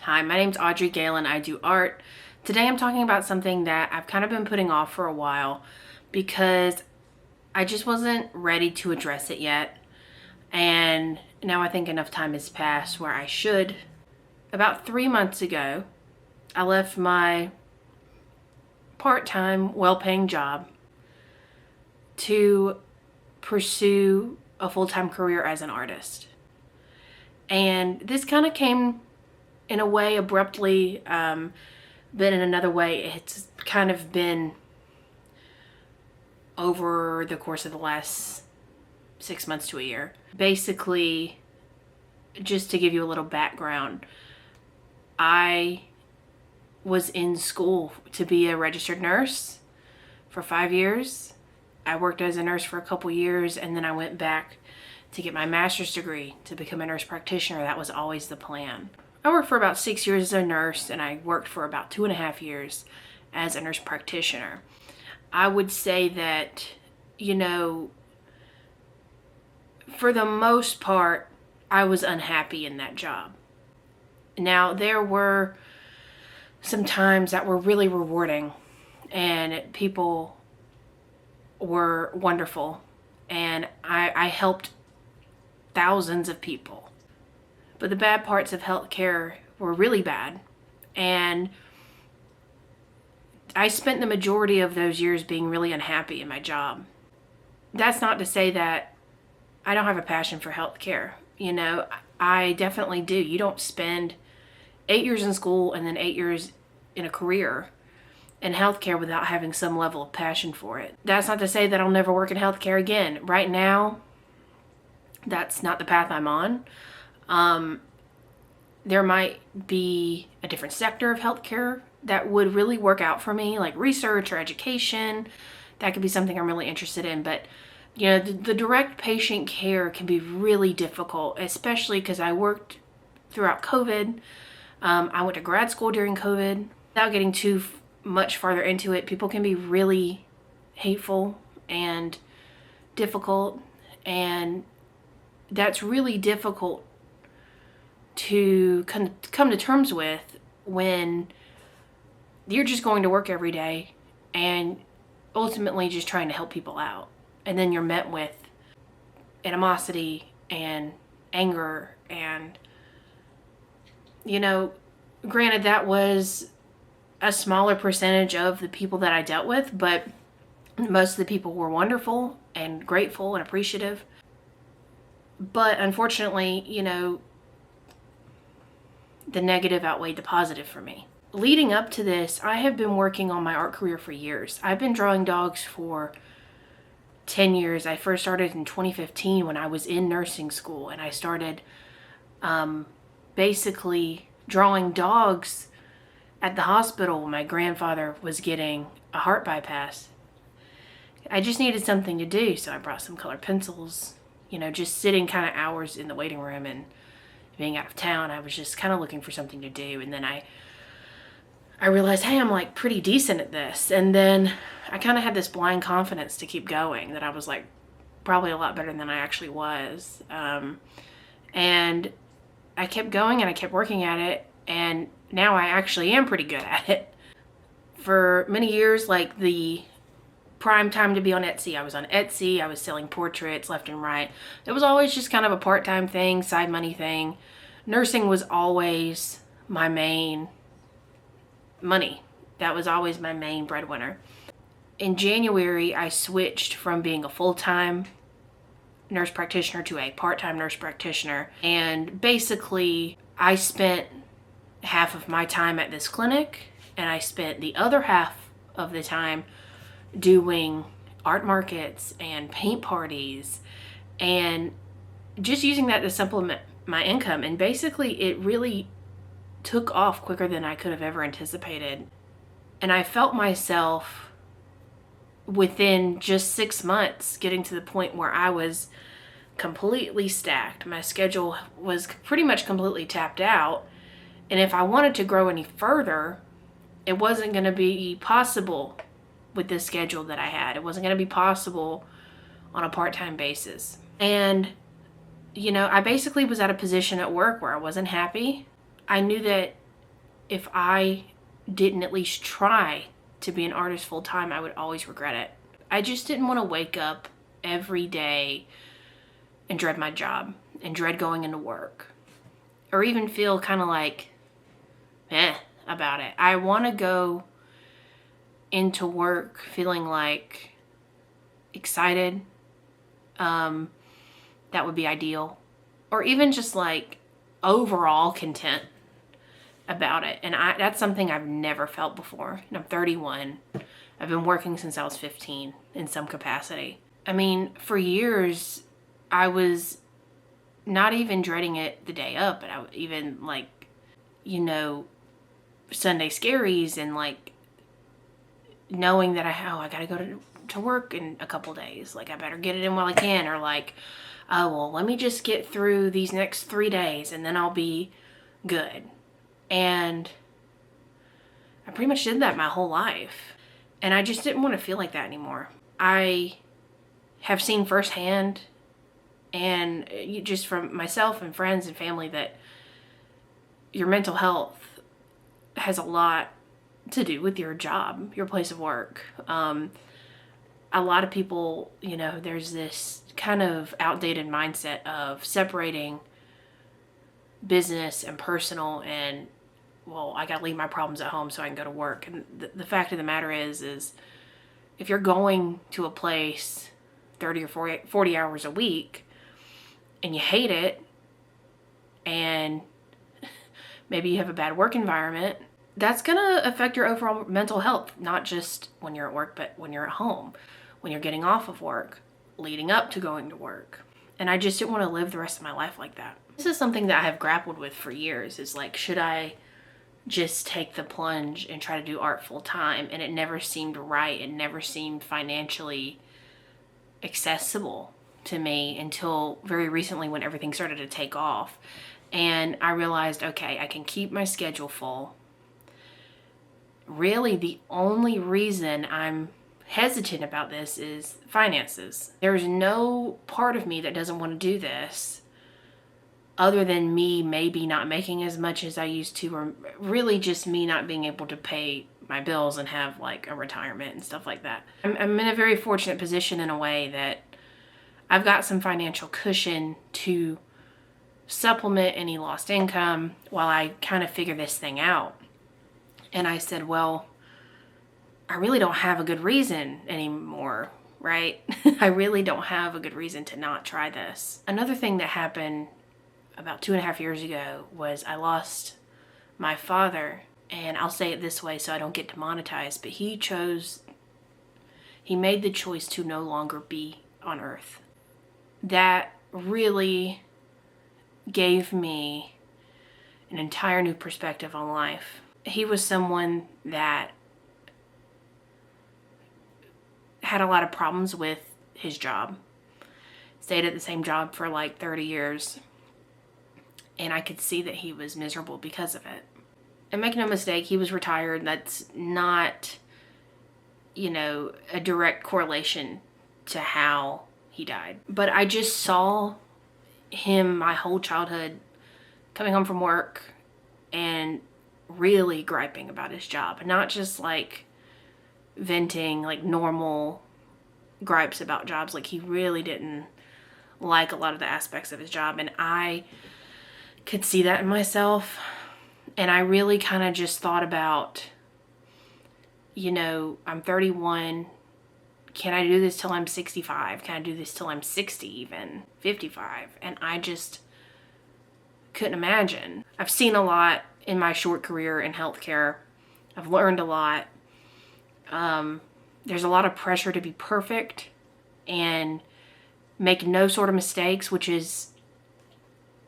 Hi, my name's AudreyGale and I do art. Today I'm talking about something that I've kind of been putting off for a while because I just wasn't ready to address it yet. And now I think enough time has passed where I should. About 3 months ago, I left my part-time, well-paying job to pursue a full-time career as an artist. And this kind of came in a way abruptly, but in another way it's kind of been over the course of the last 6 months to a year. Basically, just to give you a little background, I was in school to be a registered nurse for 5 years. I worked as a nurse for a couple years, and then I went back to get my master's degree to become a nurse practitioner. That was always the plan. I worked for about 6 years as a nurse, and I worked for about 2.5 years as a nurse practitioner. I would say that, for the most part, I was unhappy in that job. Now, there were some times that were really rewarding, and people were wonderful, and I helped thousands of people. But the bad parts of healthcare were really bad, and I spent the majority of those years being really unhappy in my job. That's not to say that I don't have a passion for healthcare. I definitely do. You don't spend 8 years in school and then 8 years in a career in healthcare without having some level of passion for it. That's not to say that I'll never work in healthcare again. Right now, that's not the path I'm on. There might be a different sector of healthcare that would really work out for me, like research or education. That could be something I'm really interested in. But, the direct patient care can be really difficult, especially because I worked throughout COVID. I went to grad school during COVID. Without getting too much farther into it, people can be really hateful and difficult, and that's really difficult to come to terms with when you're just going to work every day and ultimately just trying to help people out. And then you're met with animosity and anger and, granted that was a smaller percentage of the people that I dealt with, but most of the people were wonderful and grateful and appreciative. But unfortunately, the negative outweighed the positive for me. Leading up to this, I have been working on my art career for years. I've been drawing dogs for 10 years. I first started in 2015 when I was in nursing school, and I started basically drawing dogs at the hospital when my grandfather was getting a heart bypass. I just needed something to do, so I brought some colored pencils. Just sitting kind of hours in the waiting room and being out of town, I was just kind of looking for something to do. And then I realized, hey, I'm like pretty decent at this. And then I kind of had this blind confidence to keep going, that I was like probably a lot better than I actually was. And I kept going and I kept working at it. And now I actually am pretty good at it. For many years, like the prime time to be on Etsy, I was on Etsy. I was selling portraits left and right. It was always just kind of a part-time thing, side money thing. Nursing was always my main money. That was always my main breadwinner. In January, I switched from being a full-time nurse practitioner to a part-time nurse practitioner. And basically, I spent half of my time at this clinic, and I spent the other half of the time doing art markets and paint parties and just using that to supplement my income. And basically it really took off quicker than I could have ever anticipated. And I felt myself within just 6 months getting to the point where I was completely stacked. My schedule was pretty much completely tapped out. And if I wanted to grow any further, it wasn't going to be possible with the schedule that I had. It wasn't going to be possible on a part-time basis. And, I basically was at a position at work where I wasn't happy. I knew that if I didn't at least try to be an artist full time, I would always regret it. I just didn't want to wake up every day and dread my job and dread going into work, or even feel kind of like about it. I want to go into work feeling like excited. That would be ideal. Or even just like overall content about it. And that's something I've never felt before. And I'm 31. I've been working since I was 15 in some capacity. I mean, for years, I was not even dreading it the day up, but I would even like, Sunday scaries and like knowing that I gotta go to work in a couple days. Like, I better get it in while I can. Or like, oh, well, let me just get through these next 3 days and then I'll be good. And I pretty much did that my whole life. And I just didn't want to feel like that anymore. I have seen firsthand, and just from myself and friends and family, that your mental health has a lot to do with your job, your place of work. A lot of people, there's this kind of outdated mindset of separating business and personal, and well, I gotta leave my problems at home so I can go to work. And the fact of the matter is if you're going to a place 30 or 40 hours a week and you hate it, and maybe you have a bad work environment, that's gonna affect your overall mental health, not just when you're at work, but when you're at home, when you're getting off of work, leading up to going to work. And I just didn't want to live the rest of my life like that. This is something that I have grappled with for years, is like, should I just take the plunge and try to do art full time? And it never seemed right. It never seemed financially accessible to me until very recently, when everything started to take off. And I realized, okay, I can keep my schedule full. Really, the only reason I'm hesitant about this is finances. There's no part of me that doesn't want to do this, other than me maybe not making as much as I used to, or really just me not being able to pay my bills and have like a retirement and stuff like that. I'm in a very fortunate position in a way that I've got some financial cushion to supplement any lost income while I kind of figure this thing out. And I said, well, I really don't have a good reason anymore, right? I really don't have a good reason to not try this. Another thing that happened about 2.5 years ago was I lost my father. And I'll say it this way so I don't get demonetized, but he made the choice to no longer be on earth. That really gave me an entire new perspective on life. He was someone that had a lot of problems with his job. Stayed at the same job for like 30 years. And I could see that he was miserable because of it. And make no mistake, he was retired. That's not, a direct correlation to how he died. But I just saw him my whole childhood coming home from work and really griping about his job. Not just like venting, like normal gripes about jobs. Like, he really didn't like a lot of the aspects of his job. And I could see that in myself. And I really kind of just thought about, I'm 31. Can I do this till I'm 65? Can I do this till I'm 60 even? 55? And I just couldn't imagine. I've seen a lot in my short career in healthcare. I've learned a lot. There's a lot of pressure to be perfect and make no sort of mistakes, which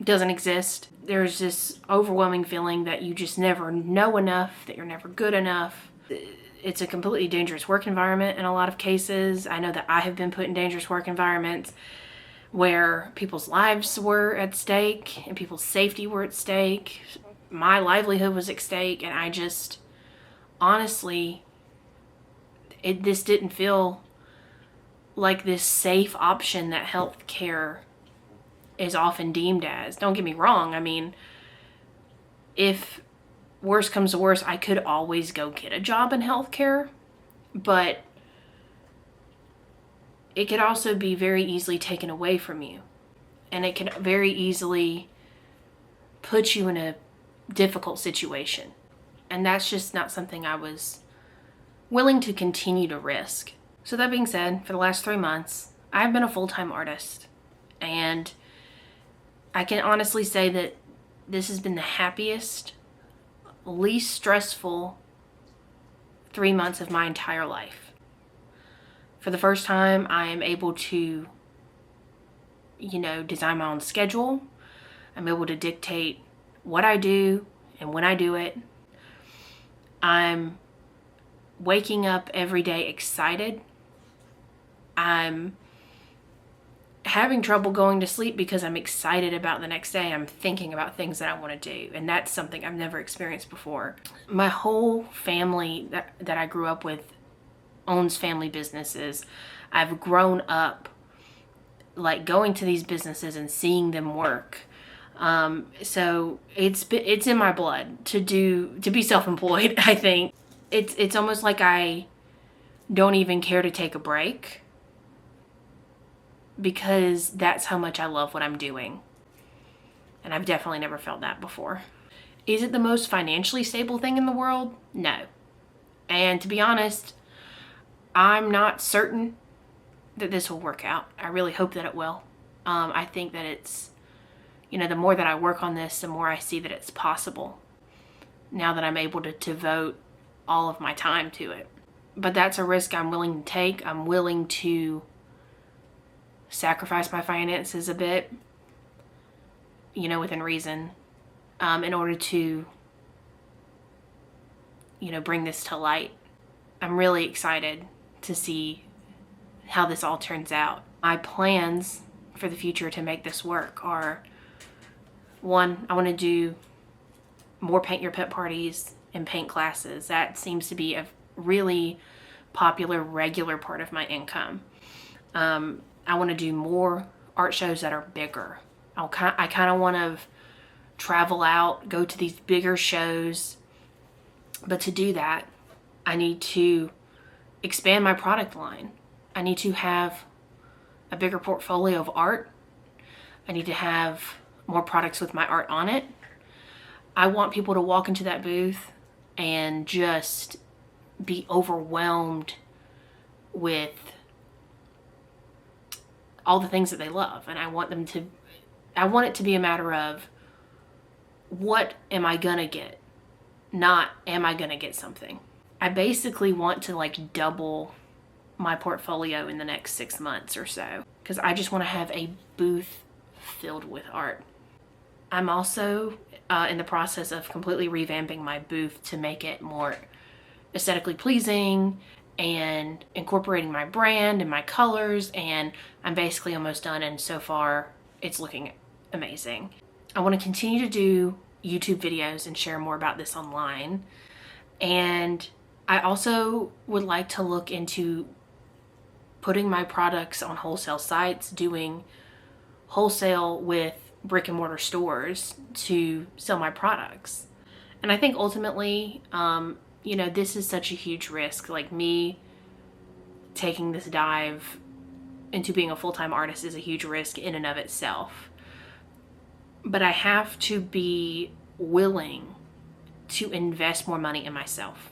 doesn't exist. There's this overwhelming feeling that you just never know enough, that you're never good enough. It's a completely dangerous work environment in a lot of cases. I know that I have been put in dangerous work environments where people's lives were at stake and people's safety were at stake. My livelihood was at stake, and I just, honestly, this didn't feel like this safe option that healthcare is often deemed as. Don't get me wrong. I mean, if worst comes to worst, I could always go get a job in healthcare, but it could also be very easily taken away from you. And it can very easily put you in a difficult situation. And that's just not something I was willing to continue to risk. So that being said, for the last 3 months, I've been a full-time artist. And I can honestly say that this has been the happiest, least stressful 3 months of my entire life. For the first time, I am able to, design my own schedule. I'm able to dictate what I do and when I do it. I'm waking up every day excited. I'm having trouble going to sleep because I'm excited about the next day. I'm thinking about things that I want to do, and that's something I've never experienced before. My whole family that I grew up with owns family businesses. I've grown up like going to these businesses and seeing them work. So it's in my blood to be self-employed. I think it's almost like I don't even care to take a break, because that's how much I love what I'm doing. And I've definitely never felt that before. Is it the most financially stable thing in the world? No. And to be honest, I'm not certain that this will work out. I really hope that it will. I think that it's, the more that I work on this, the more I see that it's possible now that I'm able to devote all of my time to it. But that's a risk I'm willing to take. I'm willing to sacrifice my finances a bit, within reason, in order to, bring this to light. I'm really excited to see how this all turns out. My plans for the future to make this work are, one, I want to do more paint your pet parties and paint classes. That seems to be a really popular, regular part of my income. I want to do more art shows that are bigger. I kind of want to travel out, go to these bigger shows. But to do that, I need to expand my product line. I need to have a bigger portfolio of art. I need to have more products with my art on it. I want people to walk into that booth and just be overwhelmed with all the things that they love. And I want it to be a matter of, what am I gonna get? Not, am I gonna get something? I basically want to double my portfolio in the next 6 months or so, because I just want to have a booth filled with art. I'm also in the process of completely revamping my booth to make it more aesthetically pleasing and incorporating my brand and my colors, and I'm basically almost done, and so far it's looking amazing. I want to continue to do YouTube videos and share more about this online, and I also would like to look into putting my products on wholesale sites, doing wholesale with brick and mortar stores to sell my products. And I think ultimately, this is such a huge risk. Like, me taking this dive into being a full-time artist is a huge risk in and of itself. But I have to be willing to invest more money in myself.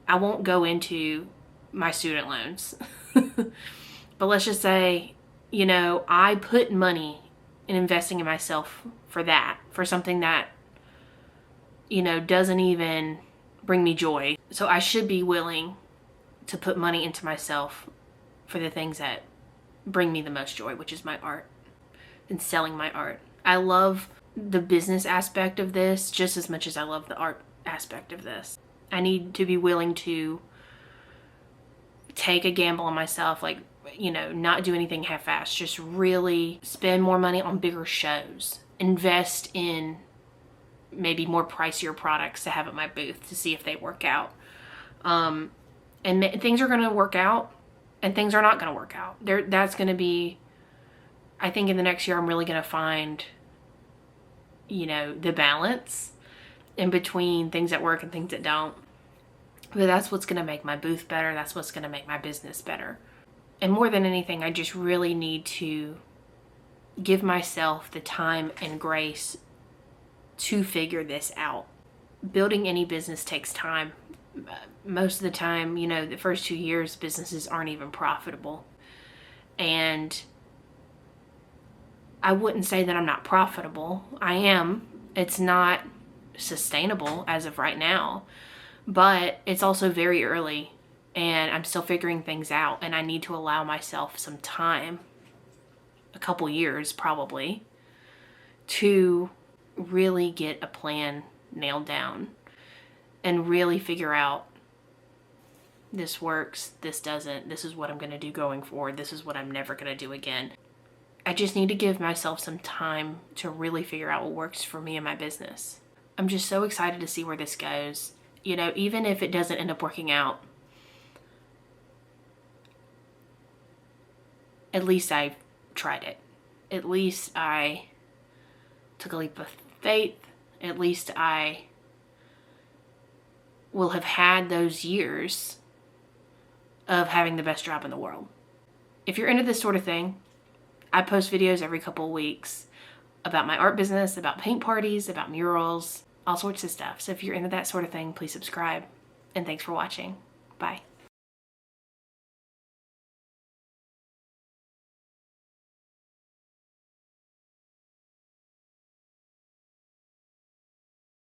I won't go into my student loans. But let's just say, I put money in investing in myself for something that, doesn't even bring me joy. So I should be willing to put money into myself for the things that bring me the most joy, which is my art and selling my art. I love the business aspect of this just as much as I love the art aspect of this. I need to be willing to take a gamble on myself, not do anything half-assed, just really spend more money on bigger shows, invest in maybe more pricier products to have at my booth to see if they work out. And things are going to work out and things are not going to work out. That's going to be, I think in the next year, I'm really going to find, the balance. in between things that work and things that don't. But that's what's going to make my booth better. That's what's going to make my business better. And more than anything, I just really need to give myself the time and grace to figure this out. Building any business takes time. Most of the time, the first 2 years, businesses aren't even profitable. And I wouldn't say that I'm not profitable. I am. It's not sustainable as of right now, but it's also very early and I'm still figuring things out, and I need to allow myself some time, a couple years probably, to really get a plan nailed down and really figure out, this works, this doesn't, this is what I'm going to do going forward, this is what I'm never going to do again. I just need to give myself some time to really figure out what works for me and my business. I'm just so excited to see where this goes. Even if it doesn't end up working out, at least I tried it. At least I took a leap of faith. At least I will have had those years of having the best job in the world. If you're into this sort of thing, I post videos every couple of weeks about my art business, about paint parties, about murals, all sorts of stuff. So if you're into that sort of thing, please subscribe. And thanks for watching. Bye.